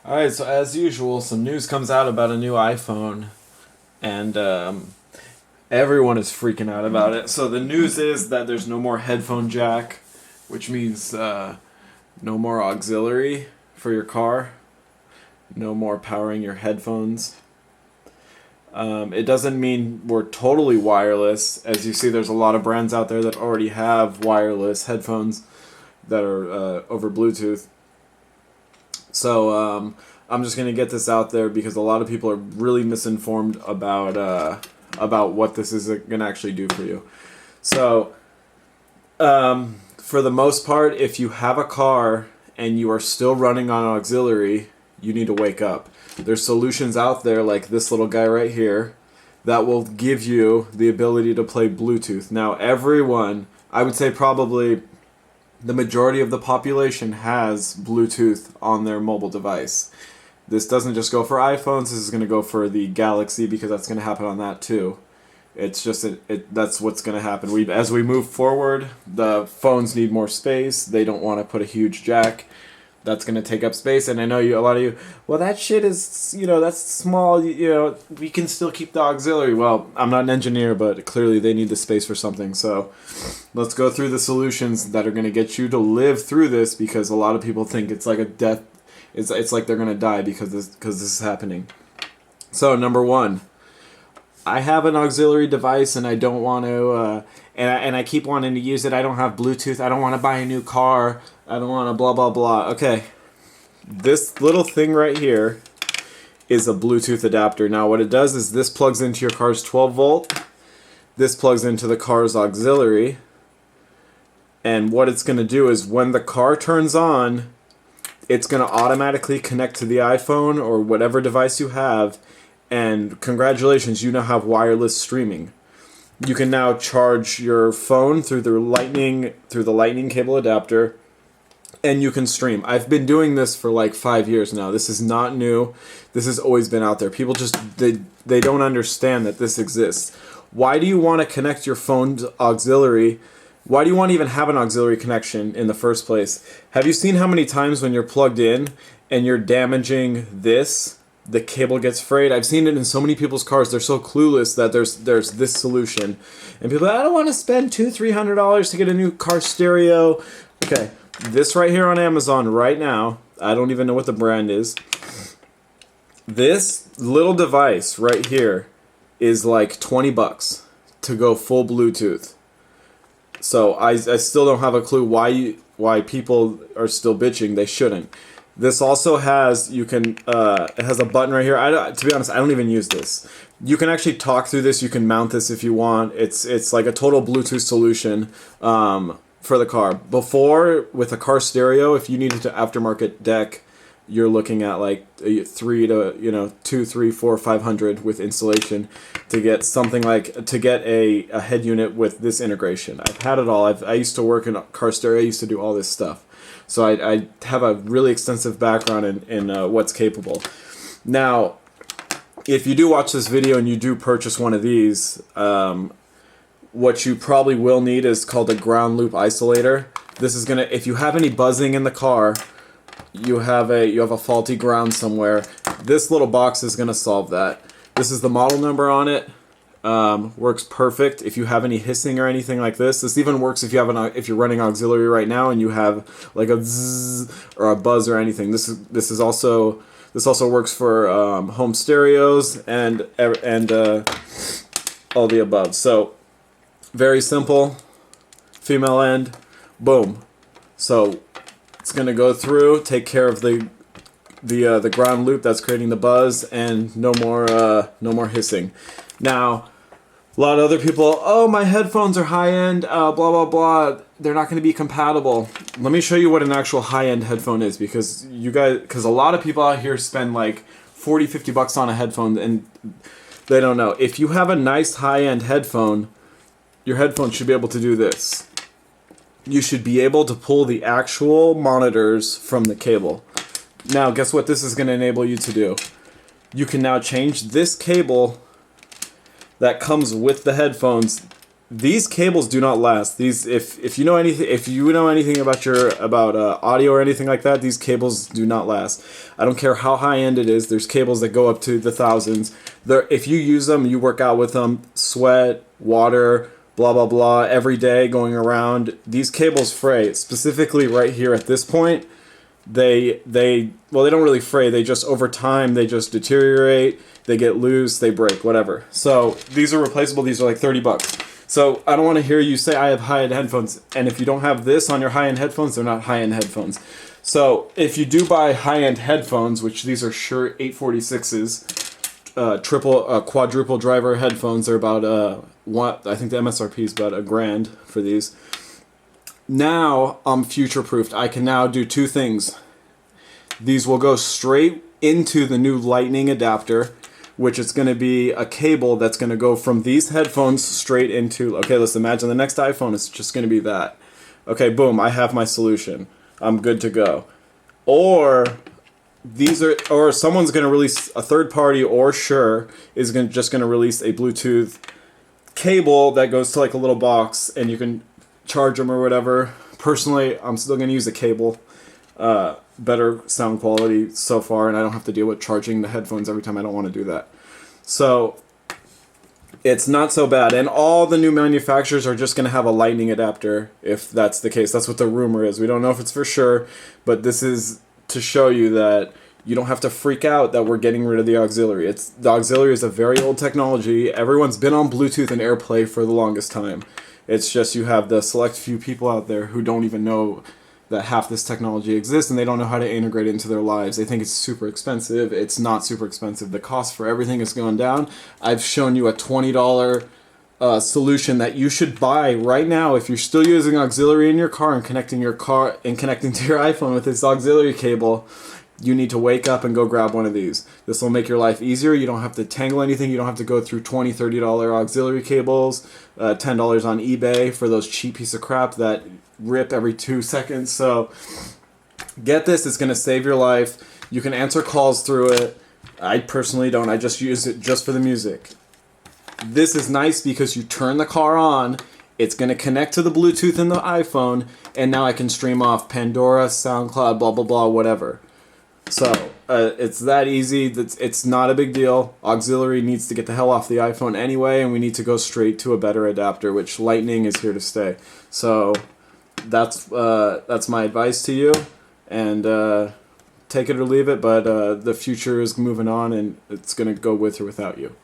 Alright, so as usual, some news comes out about a new iPhone, and everyone is freaking out about it. So the news is that there's no more headphone jack, which means no more auxiliary for your car, no more powering your headphones. It doesn't mean we're totally wireless. As you see, there's a lot of brands out there that already have wireless headphones that are over Bluetooth. So I'm just gonna get this out there because a lot of people are really misinformed about what this is gonna actually do for you. So for the most part, if you have a car and you are still running on auxiliary, you need to wake up. There's solutions out there like this little guy right here that will give you the ability to play Bluetooth. Now everyone, I would say probably the majority of the population has Bluetooth on their mobile device. This doesn't just go for iPhones, this is going to go for the Galaxy because that's going to happen on that too. It's just, that's what's going to happen. As we move forward, the phones need more space. They don't want to put a huge jack. That's going to take up space, and I know a lot of you, well, that shit is, that's small, we can still keep the auxiliary. Well, I'm not an engineer, but clearly they need the space for something, so let's go through the solutions that are going to get you to live through this, because a lot of people think it's like a death, it's like they're going to die because this is happening. So, number one, I have an auxiliary device and I don't want to, and I keep wanting to use it. I don't have Bluetooth. I don't want to buy a new car. I don't want to blah, blah, blah. Okay. This little thing right here is a Bluetooth adapter. Now what it does is this plugs into your car's 12 volt. This plugs into the car's auxiliary. And what it's going to do is when the car turns on, it's going to automatically connect to the iPhone or whatever device you have. And congratulations, you now have wireless streaming. You can now charge your phone through the lightning cable adapter, and you can stream. I've been doing this for like 5 years now. This is not new. This has always been out there. People just they don't understand that this exists. Why do you want to connect your phone to auxiliary? Why do you want to even have an auxiliary connection in the first place? Have you seen how many times when you're plugged in and you're damaging this, the cable gets frayed? I've seen it in so many people's cars. They're so clueless that there's this solution, and people, I don't want to spend $200-300 to get a new car stereo. Okay, this right here on Amazon right now, I don't even know what the brand is. This little device right here is like $20 to go full Bluetooth. So I still don't have a clue why people are still bitching. They shouldn't. This also has, it has a button right here. To be honest, I don't even use this. You can actually talk through this. You can mount this if you want. It's like a total Bluetooth solution for the car. Before, with a car stereo, if you needed to aftermarket deck, you're looking at like 2, 3, 4, 500 with installation to get something like, to get a head unit with this integration. I've had it all. I used to work in a car stereo. I used to do all this stuff. So I have a really extensive background in what's capable. Now, if you do watch this video and you do purchase one of these, what you probably will need is called a ground loop isolator. This is gonna, if you have any buzzing in the car, you have a faulty ground somewhere, this little box is gonna solve that. This is the model number on it. Works perfect if you have any hissing or anything like this. This even works if you have if you're running auxiliary right now and you have like a zzz or a buzz or anything. This also works for home stereos and all the above. So very simple. Female end, boom. So it's gonna go through, take care of the ground loop that's creating the buzz, and no more hissing. Now, a lot of other people, oh, my headphones are high-end, blah, blah, blah. They're not going to be compatible. Let me show you what an actual high-end headphone is, because a lot of people out here spend like $40-50 on a headphone, and they don't know. If you have a nice high-end headphone, your headphone should be able to do this. You should be able to pull the actual monitors from the cable. Now, guess what this is going to enable you to do? You can now change this cable that comes with the headphones these cables do not last. These, if you know anything about audio or anything like that, these cables do not last. I don't care how high end it is. There's cables that go up to the thousands. If you use them, you work out with them, sweat, water, blah blah blah, every day going around. These cables fray. Specifically, right here at this point, they don't really fray. They just, over time, they just deteriorate. They get loose. They break. Whatever. So these are replaceable. These are like $30. So I don't want to hear you say I have high-end headphones, and if you don't have this on your high-end headphones, they're not high-end headphones. So if you do buy high-end headphones, which these are Shure 846s, quadruple driver headphones, they're about I think the MSRP is about $1,000 for these. Now I'm future-proofed. I can now do two things. These will go straight into the new Lightning adapter, which is going to be a cable that's going to go from these headphones straight into, okay, let's imagine the next iPhone is just going to be that. Okay, boom, I have my solution. I'm good to go. Or someone's going to release, a third party or Shure is just going to release a Bluetooth cable that goes to like a little box and you can charge them or whatever. Personally, I'm still going to use a cable. Better sound quality so far, and I don't have to deal with charging the headphones every time I don't want to do that. So it's not so bad, and all the new manufacturers are just going to have a Lightning adapter if that's the case. That's what the rumor is. We don't know if it's for sure, but this is to show you that you don't have to freak out that we're getting rid of the auxiliary. The auxiliary is a very old technology. Everyone's been on Bluetooth and AirPlay for the longest time. It's just you have the select few people out there who don't even know that half this technology exists, and they don't know how to integrate it into their lives. They think it's super expensive. It's not super expensive. The cost for everything has gone down. I've shown you a $20 solution that you should buy right now if you're still using auxiliary in your car and connecting to your iPhone with this auxiliary cable. You need to wake up and go grab one of these. This will make your life easier. You don't have to tangle anything. You don't have to go through $20, $30 auxiliary cables, $10 on eBay for those cheap piece of crap that rip every 2 seconds. So get this. It's going to save your life. You can answer calls through it. I personally don't. I just use it just for the music. This is nice because you turn the car on. It's going to connect to the Bluetooth in the iPhone, and now I can stream off Pandora, SoundCloud, blah, blah, blah, whatever. So it's that easy. It's not a big deal. Auxiliary needs to get the hell off the iPhone anyway, and we need to go straight to a better adapter, which Lightning is here to stay. So that's my advice to you, and take it or leave it, but the future is moving on, and it's going to go with or without you.